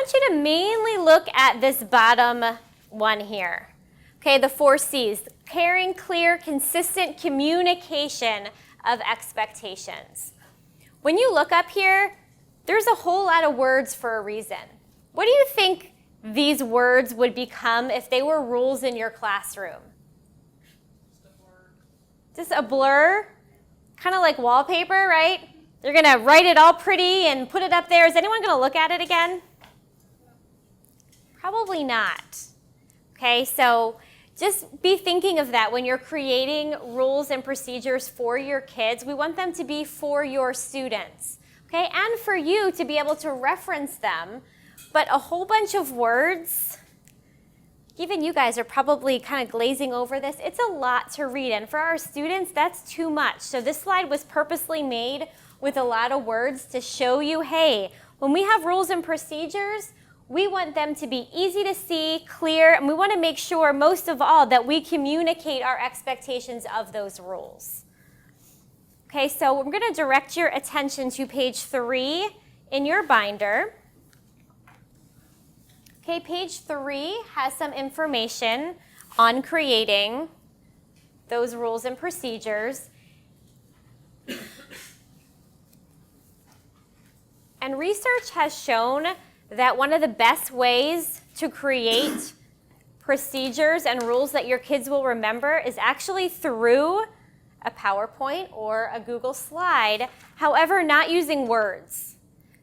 want you to mainly look at this bottom one here. Okay, the 4 C's. Caring, clear, consistent communication of expectations. When you look up here, there's a whole lot of words for a reason. What do you think these words would become if they were rules in your classroom? Just a blur, kind of like wallpaper, right? You're going to write it all pretty and put it up there. Is anyone going to look at it again? Probably not. Okay, so just be thinking of that when you're creating rules and procedures for your kids. We want them to be for your students, okay, and for you to be able to reference them. But a whole bunch of words, even you guys are probably kind of glazing over this. It's a lot to read, and for our students, that's too much. So this slide was purposely made with a lot of words to show you, hey, when we have rules and procedures, we want them to be easy to see, clear, and we want to make sure, most of all, that we communicate our expectations of those rules. Okay, so we're going to direct your attention to page 3 in your binder. Okay, page 3 has some information on creating those rules and procedures. And research has shown that one of the best ways to create procedures and rules that your kids will remember is actually through a PowerPoint or a Google slide, however, not using words.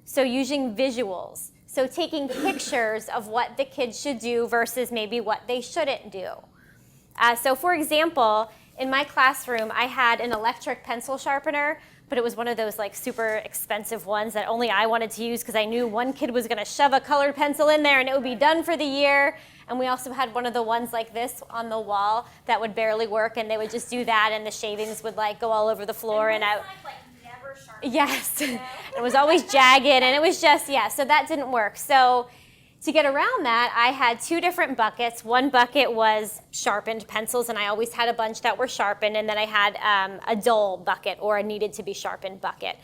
So using visuals. So taking pictures of what the kids should do versus maybe what they shouldn't do. So for example, in my classroom, I had an electric pencil sharpener, but it was one of those like super expensive ones that only I wanted to use because I knew one kid was going to shove a colored pencil in there and it would be done for the year. And we also had one of the ones like this on the wall that would barely work, and they would just do that and the shavings would like go all over the floor. And yes, it was always jagged, and it was just, yeah, so that didn't work. So to get around that, I had 2 different buckets. One bucket was sharpened pencils, and I always had a bunch that were sharpened, and then I had a dull bucket or a needed to be sharpened bucket.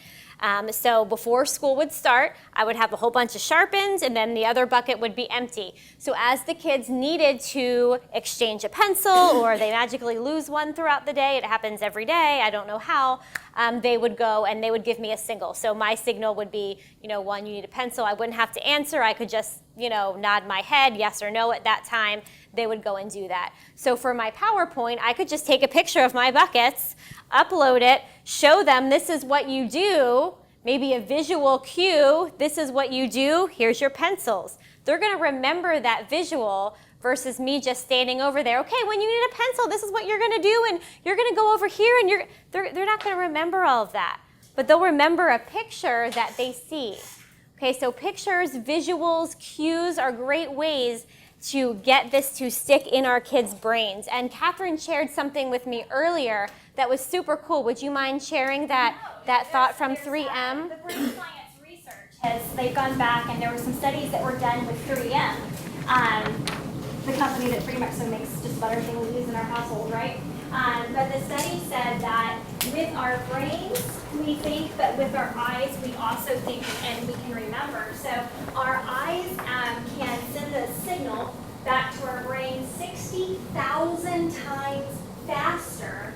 So before school would start, I would have a whole bunch of sharpened, and then the other bucket would be empty. So as the kids needed to exchange a pencil or they magically lose one throughout the day, it happens every day, I don't know how, they would go and they would give me a signal. So my signal would be, 1, you need a pencil. I wouldn't have to answer. I could just, nod my head, yes or no at that time. They would go and do that. So for my PowerPoint, I could just take a picture of my buckets, upload it, show them this is what you do, maybe a visual cue, this is what you do, here's your pencils. They're going to remember that visual versus me just standing over there. Okay, when you need a pencil, this is what you're going to do, and you're going to go over here, and they're not going to remember all of that. But they'll remember a picture that they see. Okay, so pictures, visuals, cues are great ways to get this to stick in our kids' brains. And Catherine shared something with me earlier that was super cool. Would you mind sharing that thought from 3M? The brain science research they've gone back, and there were some studies that were done with 3M, the company that pretty much makes just about everything we use in our household, right? But the study said that with our brains, we think, but with our eyes, we also think and we can remember. So our eyes can send a signal back to our brain 60,000 times faster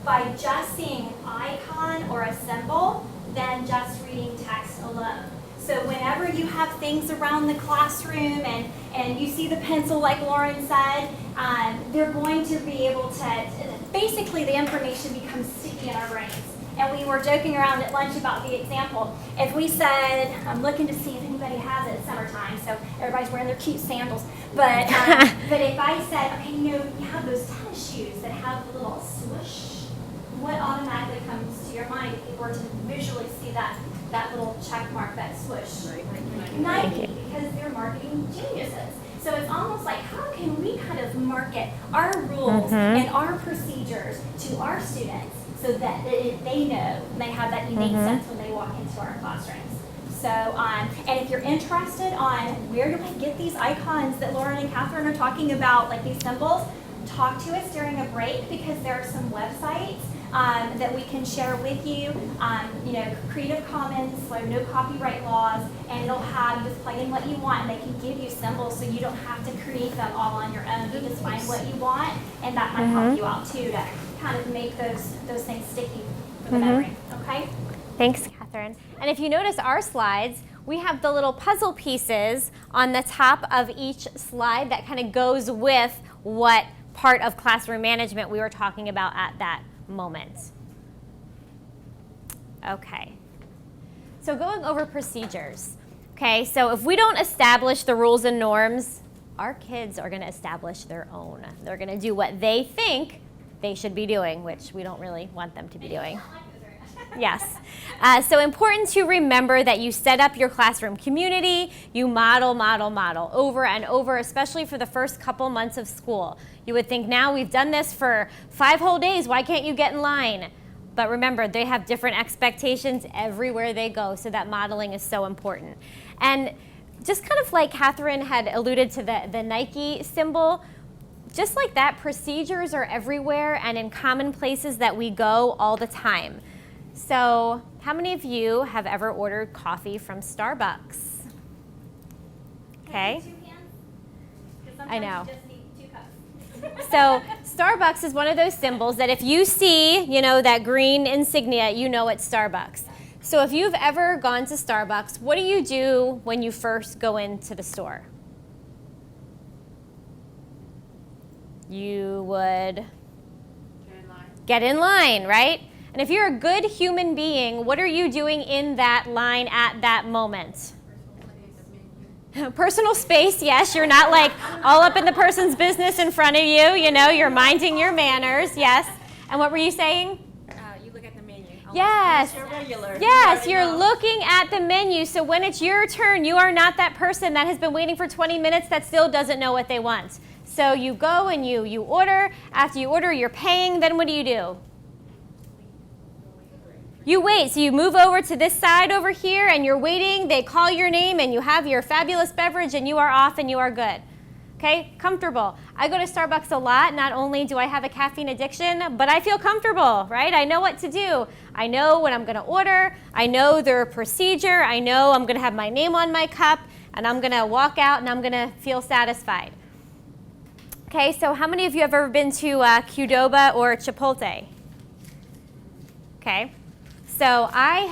by just seeing an icon or a symbol than just reading text alone. So whenever you have things around the classroom and you see the pencil like Lauren said, they're going to be able to, basically the information becomes sticky in our brains. And we were joking around at lunch about the example. If we said, I'm looking to see if anybody has it, it's summertime, so everybody's wearing their cute sandals. But but if I said, okay, you have those tennis shoes that have a little swoosh, what automatically comes to your mind if you were to visually see that little check mark, that swoosh? Nike, because they're marketing geniuses. So it's almost like, how can we kind of market our rules and our procedures to our students so that they know and they have that unique sense when they walk into our classrooms. So, and if you're interested on where do I get these icons that Lauren and Catherine are talking about, like these symbols, talk to us during a break, because there are some websites that we can share with you. Creative Commons, so no copyright laws, and it'll have, you just plug in what you want, and they can give you symbols so you don't have to create them all on your own. You just find what you want, and that might help you out too to kind of make those things sticky for the memory, okay? Thanks, Catherine. And if you notice our slides, we have the little puzzle pieces on the top of each slide that kind of goes with what part of classroom management we were talking about at that moment. Okay. So going over procedures. Okay, so if we don't establish the rules and norms, our kids are going to establish their own. They're going to do what they think they should be doing, which we don't really want them to be doing. Yes. So important to remember that you set up your classroom community, you model over and over, especially for the first couple months of school. You would think, now we've done this for 5 whole days, why can't you get in line? But remember, they have different expectations everywhere they go, so that modeling is so important. And just kind of like Catherine had alluded to the Nike symbol, just like that, procedures are everywhere and in common places that we go all the time. So how many of you have ever ordered coffee from Starbucks? Okay. I know. So Starbucks is one of those symbols that if you see, that green insignia, you know it's Starbucks. So if you've ever gone to Starbucks, what do you do when you first go into the store? You would get in line, right? And if you're a good human being, what are you doing in that line at that moment? Personal space, yes. You're not like all up in the person's business in front of you, you're minding your manners, yes. And what were you saying? You look at the menu. Yes. You're regular. Yes, you're looking at the menu. So when it's your turn, you are not that person that has been waiting for 20 minutes that still doesn't know what they want. So you go and you order. After you order, you're paying. Then what do? You wait. So you move over to this side over here and you're waiting. They call your name and you have your fabulous beverage and you are off and you are good. Okay, comfortable. I go to Starbucks a lot. Not only do I have a caffeine addiction, but I feel comfortable, right? I know what to do. I know what I'm going to order. I know their procedure. I know I'm going to have my name on my cup and I'm going to walk out and I'm going to feel satisfied. Okay, so how many of you have ever been to Qdoba or Chipotle? Okay. So I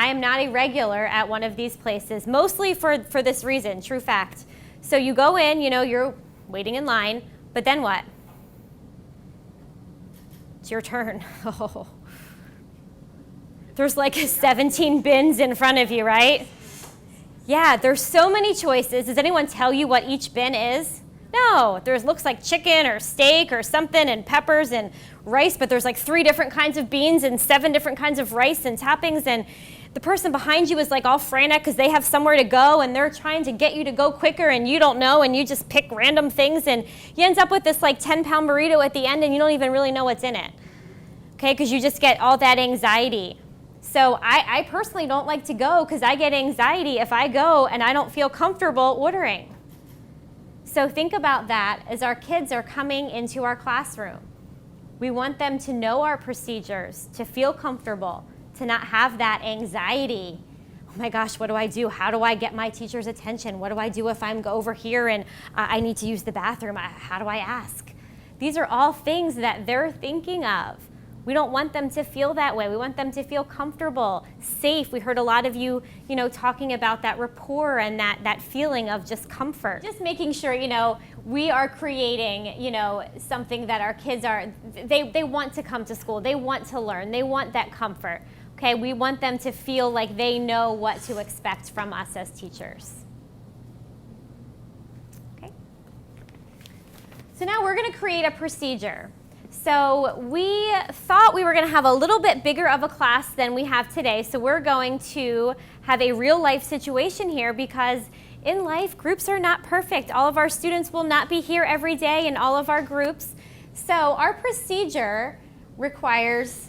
am not a regular at one of these places, mostly for this reason, true fact. So you go in, you're waiting in line, but then what? It's your turn. Oh. There's like 17 bins in front of you, right? Yeah, there's so many choices. Does anyone tell you what each bin is? No, looks like chicken or steak or something and peppers and rice, but there's like 3 different kinds of beans and 7 different kinds of rice and toppings, and the person behind you is like all frantic because they have somewhere to go and they're trying to get you to go quicker and you don't know and you just pick random things and you end up with this like 10-pound burrito at the end and you don't even really know what's in it, okay, because you just get all that anxiety. So I personally don't like to go because I get anxiety if I go and I don't feel comfortable ordering. So think about that as our kids are coming into our classroom. We want them to know our procedures, to feel comfortable, to not have that anxiety. Oh my gosh, what do I do? How do I get my teacher's attention? What do I do if I'm over here and I need to use the bathroom? How do I ask? These are all things that they're thinking of. We don't want them to feel that way. We want them to feel comfortable, safe. We heard a lot of you, talking about that rapport and that feeling of just comfort. Just making sure, we are creating, something that our kids they want to come to school. They want to learn. They want that comfort. Okay, we want them to feel like they know what to expect from us as teachers. Okay. So now we're going to create a procedure. So we thought we were going to have a little bit bigger of a class than we have today. So we're going to have a real life situation here because in life, groups are not perfect. All of our students will not be here every day in all of our groups. So our procedure requires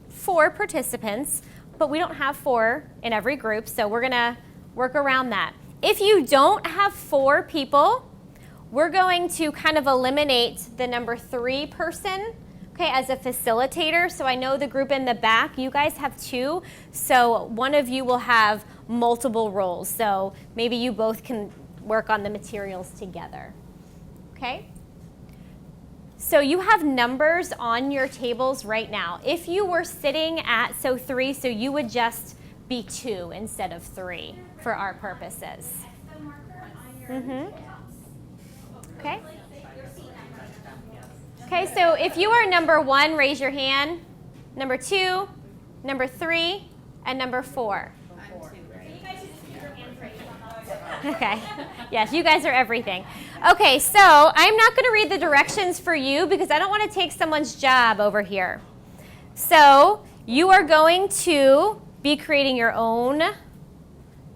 4 participants, but we don't have 4 in every group. So we're going to work around that. If you don't have 4 people, we're going to kind of eliminate the number 3 person Okay, as a facilitator, so I know the group in the back, you guys have 2, so one of you will have multiple roles. So maybe you both can work on the materials together. Okay? So you have numbers on your tables right now. If you were sitting at 3, so you would just be 2 instead of 3 for our purposes. Okay? Okay, so if you are number 1, raise your hand. Number 2, number 3, and number 4. Okay. Yes, you guys are everything. Okay, so I'm not going to read the directions for you because I don't want to take someone's job over here. So you are going to be creating your own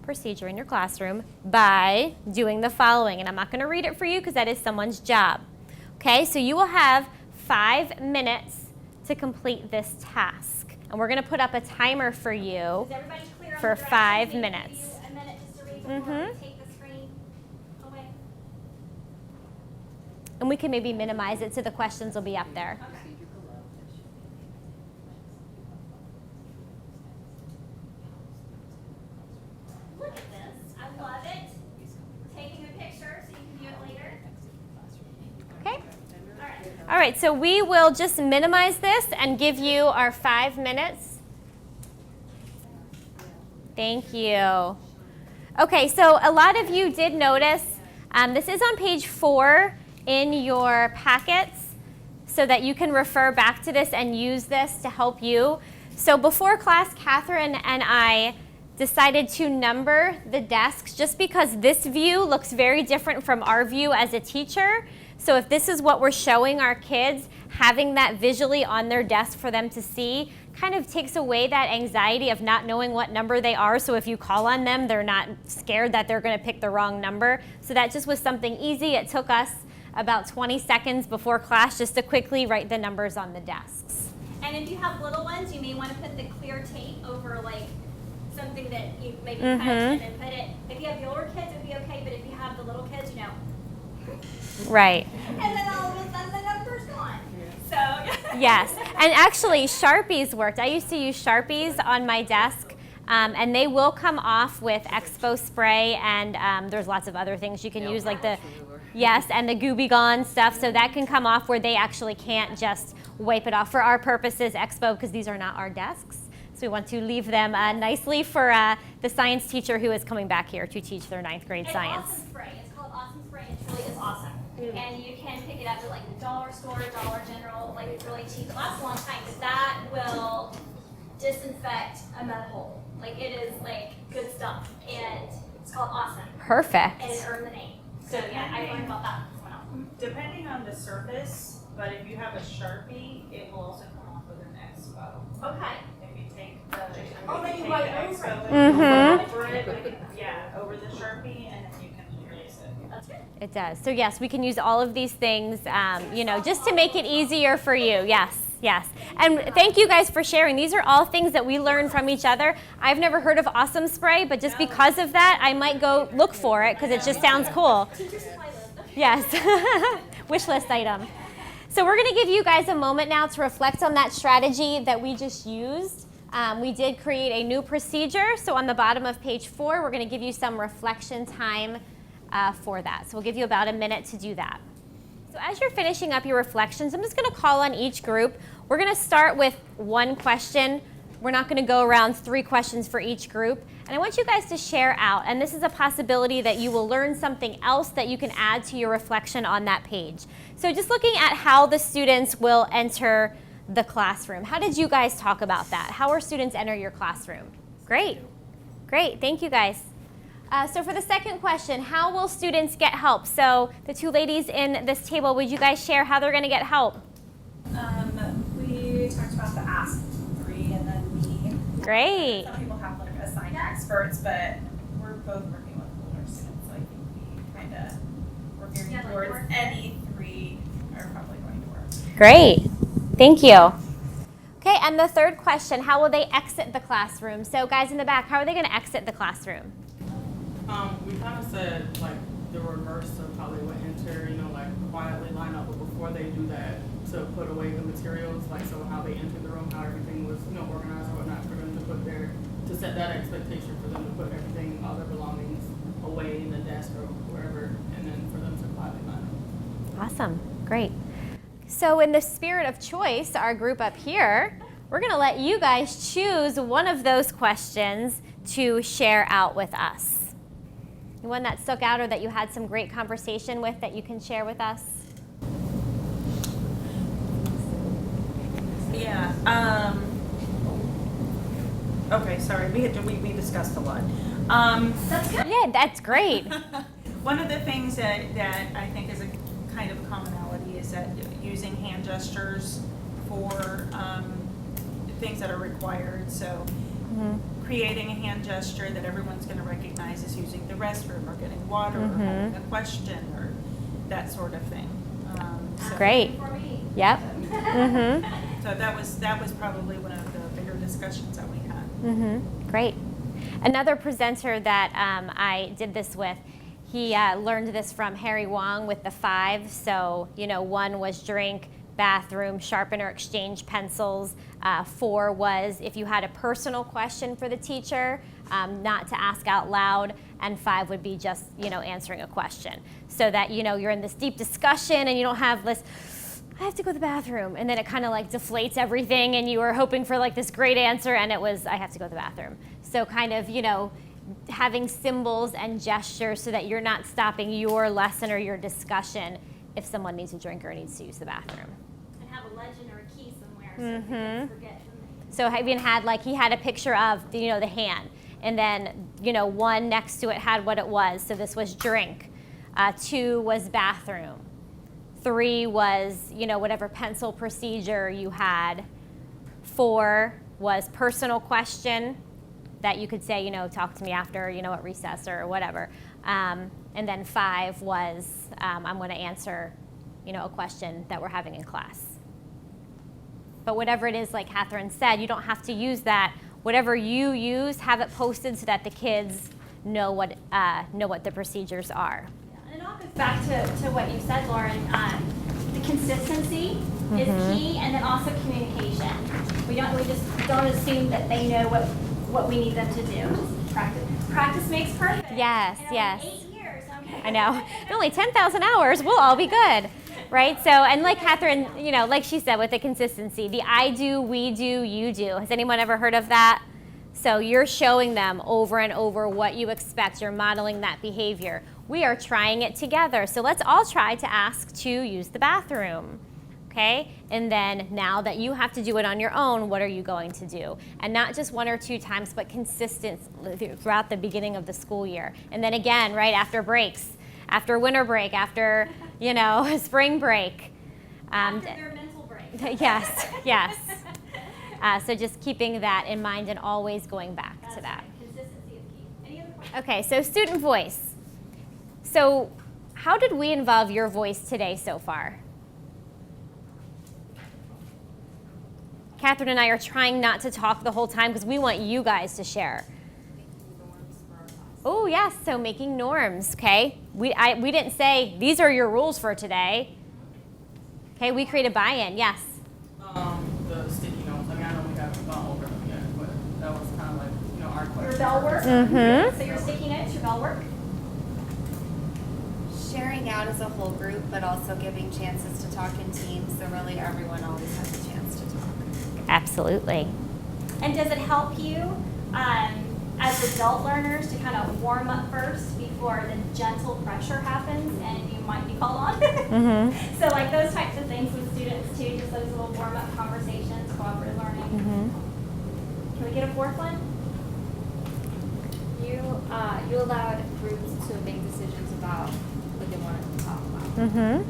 procedure in your classroom by doing the following. And I'm not going to read it for you because that is someone's job. Okay, so you will have 5 minutes to complete this task. And we're going to put up a timer for you for 5 minutes. A minute just to read before we take the screen away. And we can maybe minimize it so the questions will be up there. Okay. Look at this. I love it. Taking a picture so you can view it later. Okay? All right. All right, so we will just minimize this and give you our 5 minutes. Thank you. Okay, so a lot of you did notice, this is on page 4 in your packets so that you can refer back to this and use this to help you. So before class, Catherine and I decided to number the desks just because this view looks very different from our view as a teacher. So if this is what we're showing our kids, having that visually on their desk for them to see kind of takes away that anxiety of not knowing what number they are. So if you call on them, they're not scared that they're going to pick the wrong number. So that just was something easy. It took us about 20 seconds before class just to quickly write the numbers on the desks. And if you have little ones, you may want to put the clear tape over like something that you maybe touched and then put it. If you have the older kids, it'd be okay, but if you have the little kids, you know. Right. And then all of a sudden the number's gone. So Yes, and actually Sharpies worked. I used to use Sharpies on my desk, and they will come off with Expo spray, and there's lots of other things you can use, like the and the Gooby Gone stuff. So that can come off where they actually can't just wipe it off. For our purposes, Expo, because these are not our desks, so we want to leave them nicely for the science teacher who is coming back here to teach their 9th grade science. Awesome Spray. It's called Awesome Spray. It really is awesome. And you can pick it up at like the dollar store, Dollar General, like it's really cheap. It lasts a long time, but that will disinfect a mud hole. Like it is like good stuff. And it's called Awesome. Perfect. And it earned the name. So yeah, I learned about that as well. Depending on the surface, but if you have a Sharpie, it will also come off with an Expo. Okay. If you take the, Oh, then you take write the over Expo, it. over it, like, yeah, over the Sharpie, and then you can erase it. That's good. It does. So yes, we can use all of these things, you know, just to make it easier for you. Yes, yes. And thank you guys for sharing. These are all things that we learn from each other. I've never heard of Awesome Spray, but just because of that, I might go look for it because it just sounds cool. Teacher supply list. Yes. Wish list item. So we're going to give you guys a moment now to reflect on that strategy that we just used. We did create a new procedure. So on the bottom of page 4, we're going to give you some reflection time for that. So we'll give you about a minute to do that. So as you're finishing up your reflections, I'm just going to call on each group. We're going to start with one question. We're not going to go around 3 questions for each group. And I want you guys to share out. And this is a possibility that you will learn something else that you can add to your reflection on that page. So just looking at how the students will enter the classroom. How did you guys talk about that? How are students enter your classroom? Great. Great. Thank you guys. So for the second question, how will students get help? So the 2 ladies in this table, would you guys share how they're going to get help? We talked about the Ask 3 and then me. Great. Some people have like assigned experts, but we're both working with older students, so I think we kind of we're gearing towards any 3 are probably going to work. Great. Thank you. Okay, and the third question, how will they exit the classroom? So guys in the back, how are they going to exit the classroom? We kind of said like the reverse of how they would enter, you know, like quietly line up, but before they do that, to put away the materials, like so how they entered the room, how everything was, organized or whatnot, for them to set that expectation for them to put everything, all their belongings away in the desk or wherever, and then for them to quietly line up. Awesome, great. So in the spirit of choice, our group up here, we're gonna let you guys choose one of those questions to share out with us. One that stuck out or that you had some great conversation with that you can share with us? Yeah. Okay, sorry. We discussed a lot. That's good. Yeah, that's great. One of the things that I think is a kind of commonality is that using hand gestures for things that are required. So creating a hand gesture that everyone's going to recognize as using the restroom or getting water or having a question or that sort of thing. So, Great. For me. Yep. So that was probably one of the bigger discussions that we had. Great. Another presenter that I did this with, he learned this from Harry Wong with the 5. So, 1 was drink, bathroom, sharpen or exchange pencils. 4 was if you had a personal question for the teacher, not to ask out loud. And 5 would be just, answering a question. So that, you're in this deep discussion and you don't have this, I have to go to the bathroom. And then it kind of like deflates everything and you were hoping for like this great answer and it was, I have to go to the bathroom. So kind of, having symbols and gestures so that you're not stopping your lesson or your discussion if someone needs a drink or needs to use the bathroom. And have a legend or a key somewhere so kids forget. So I even had he had a picture of the hand, and then 1 next to it had what it was. So this was drink, 2 was bathroom, 3 was whatever pencil procedure you had, 4 was personal question that you could say talk to me after at recess or whatever, and then 5 was I'm going to answer a question that we're having in class. But whatever it is, like Catherine said, you don't have to use that. Whatever you use, have it posted so that the kids know what the procedures are. And it all goes back to what you said, Lauren. The consistency is key, and then also communication. We just don't assume that they know what we need them to do. Just practice. Practice makes perfect. Yes, and yes. 8 years. Okay. I know. In only 10,000 hours, we'll all be good, right? So, and like Catherine, like she said, with the consistency, the I do, we do, you do. Has anyone ever heard of that? So you're showing them over and over what you expect. You're modeling that behavior. We are trying it together. So let's all try to ask to use the bathroom. Okay? And then now that you have to do it on your own, what are you going to do? And not just 1 or 2 times, but consistent throughout the beginning of the school year. And then again, right after breaks, after winter break, after, spring break. After their mental break. Yes, yes. So just keeping that in mind and always going back to that. Right. Consistency is key. Any other questions? Okay, so student voice. So how did we involve your voice today so far? Catherine and I are trying not to talk the whole time because we want you guys to share. Oh, yes, so making norms, okay? We didn't say, these are your rules for today. Okay, we created buy-in, yes. The sticky notes. I know we haven't gone over them yet, but that was kind of like, our question. Your bell work. Mm-hmm. So your sticky notes, your bell work. Sharing out as a whole group, but also giving chances to talk in teams, so really everyone always has a chance to talk. Absolutely. And does it help you as adult learners to kind of warm up first before the gentle pressure happens and you might be called on? Mm-hmm. So like those types of things with students too, just those little warm up conversations, cooperative learning. Mm-hmm. Can we get a 4th one? You allowed groups to make decisions about what they wanted to talk about. Mm-hmm.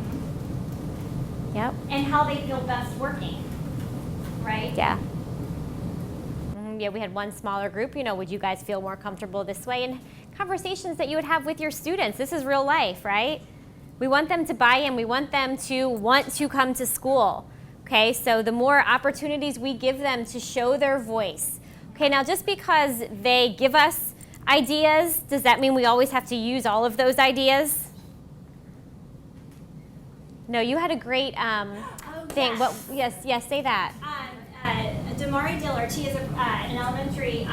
Yep. And how they feel best working, right? Yeah. Yeah, we had one smaller group. Would you guys feel more comfortable this way? And conversations that you would have with your students. This is real life, right? We want them to buy in. We want them to want to come to school. Okay, so the more opportunities we give them to show their voice. Okay, now just because they give us ideas, does that mean we always have to use all of those ideas? No, you had a great thing think? that. What? Yes, say that. Damari Dillard, she is an elementary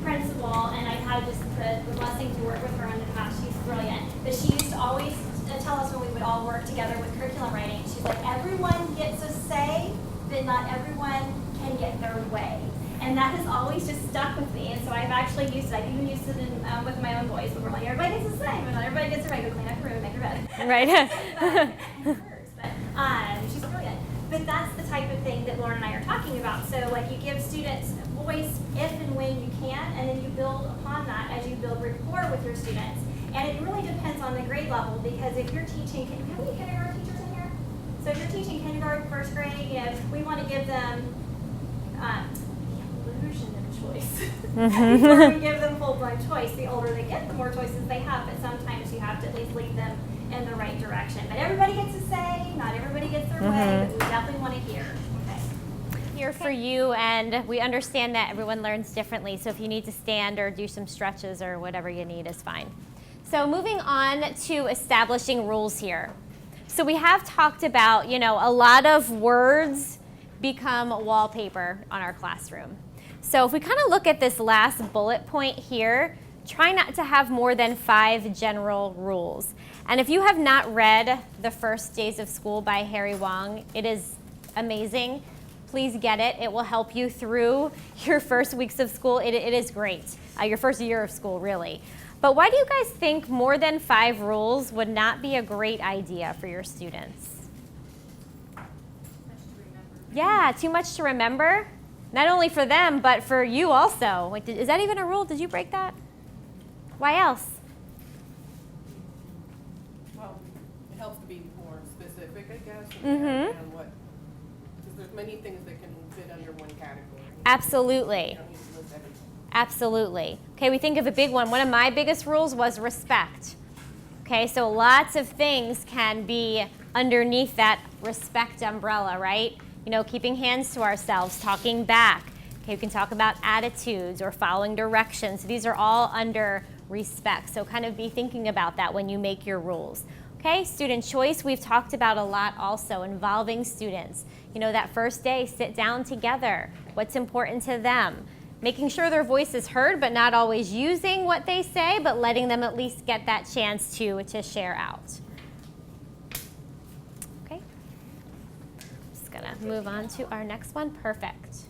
principal, and I've had just the blessing to work with her in the past. She's brilliant. But she used to always tell us when we would all work together with curriculum writing, she's like, everyone gets a say, but not everyone can get their way. And that has always just stuck with me, and so I've actually used it. I've even used it with my own boys, but we're like, everybody gets the same, and not everybody gets a right. Go clean up your room, make your bed. Right. But she's brilliant. But that's the type of thing that Lauren and I are talking about. So like you give students voice if and when you can, and then you build upon that as you build rapport with your students. And it really depends on the grade level, because if you're teaching, how many kindergarten teachers in here? So if you're teaching kindergarten, first grade, we want to give them the illusion of choice. Before we give them full-blown choice, the older they get, the more choices they have, but sometimes you have to at least lead them in the right direction. But everybody gets a say, not everybody gets their way, but we definitely want to hear. Okay. Here for you, and we understand that everyone learns differently, so if you need to stand or do some stretches or whatever you need is fine. So moving on to establishing rules here. So we have talked about, a lot of words become wallpaper on our classroom. So if we kind of look at this last bullet point here, try not to have more than 5 general rules. And if you have not read The First Days of School by Harry Wong, it is amazing. Please get it. It will help you through your first weeks of school. It is great. Your first year of school, really. But why do you guys think more than 5 rules would not be a great idea for your students? Yeah, too much to remember. Not only for them, but for you also. Like, is that even a rule? Did you break that? Why else? Well, it helps to be more specific, I guess, Mm-hmm. and what, because there's many things that can fit under one category. Absolutely. You don't need to list everything. Absolutely. Okay, we think of a big one. One of my biggest rules was respect. Okay, so lots of things can be underneath that respect umbrella, right? Keeping hands to ourselves, talking back. Okay, we can talk about attitudes or following directions. These are all under respect. So kind of be thinking about that when you make your rules. Okay, student choice, we've talked about a lot also, involving students. That first day, sit down together. What's important to them? Making sure their voice is heard, but not always using what they say, but letting them at least get that chance to share out. Okay. Just gonna move on to our next one. Perfect.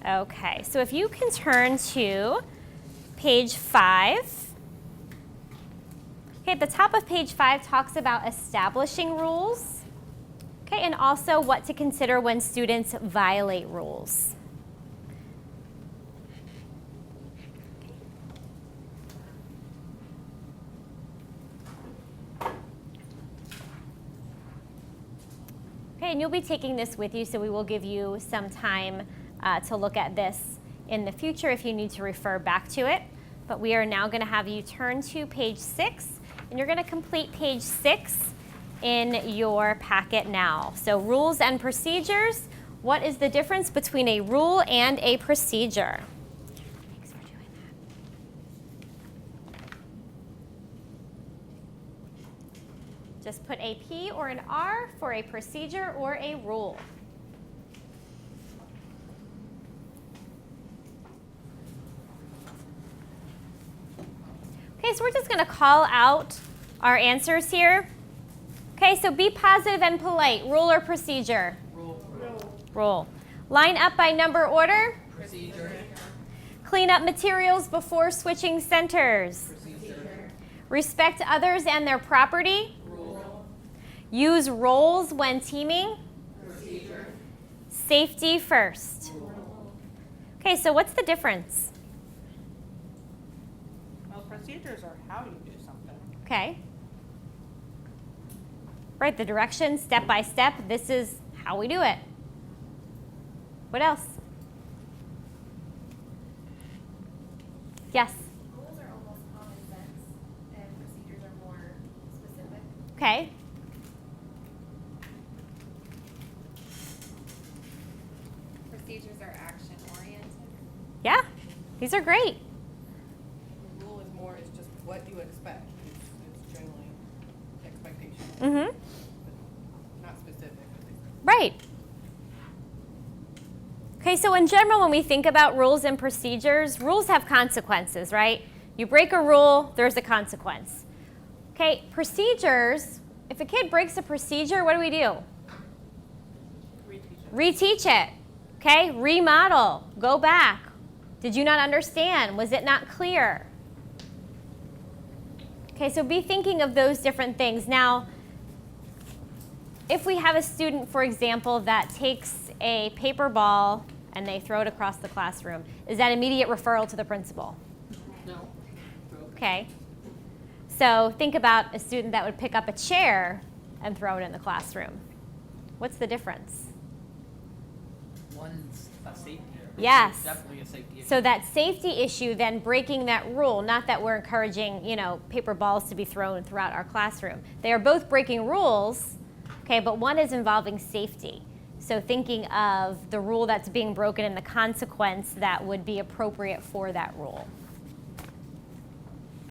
Okay, so if you can turn to page 5. Okay, at the top of page 5 talks about establishing rules. Okay, and also what to consider when students violate rules. Okay, and you'll be taking this with you, so we will give you some time to look at this in the future if you need to refer back to it. But we are now going to have you turn to page 6, and you're going to complete page 6 in your packet now. So rules and procedures. What is the difference between a rule and a procedure? Thanks for doing that. Just put a P or an R for a procedure or a rule. Okay, so we're just going to call out our answers here. Okay, so be positive and polite. Rule or procedure? Rule. Rule. Line up by number order? Procedure. Clean up materials before switching centers? Procedure. Respect others and their property? Rule. Use roles when teaming? Procedure. Safety first. Rule. Okay, so what's the difference? Well, procedures are how you do something. Okay. Right, the direction, step by step, this is how we do it. What else? Yes? Rules are almost common sense, and procedures are more specific. Okay. Procedures are action oriented. Yeah, these are great. The rule is just what you expect. It's generally expectations. Mm-hmm. Not specific. Right. Okay, so in general, when we think about rules and procedures, rules have consequences, right? You break a rule, there's a consequence. Okay, procedures, if a kid breaks a procedure, what do? Reteach it. Okay, remodel, go back. Did you not understand? Was it not clear? Okay, so be thinking of those different things. Now, if we have a student, for example, that takes a paper ball and they throw it across the classroom, is that immediate referral to the principal? No. Okay. So think about a student that would pick up a chair and throw it in the classroom. What's the difference? One's a safety. Yes. Definitely a safety issue. So that safety issue, then breaking that rule, not that we're encouraging, paper balls to be thrown throughout our classroom. They are both breaking rules, okay, but one is involving safety. So thinking of the rule that's being broken and the consequence that would be appropriate for that rule.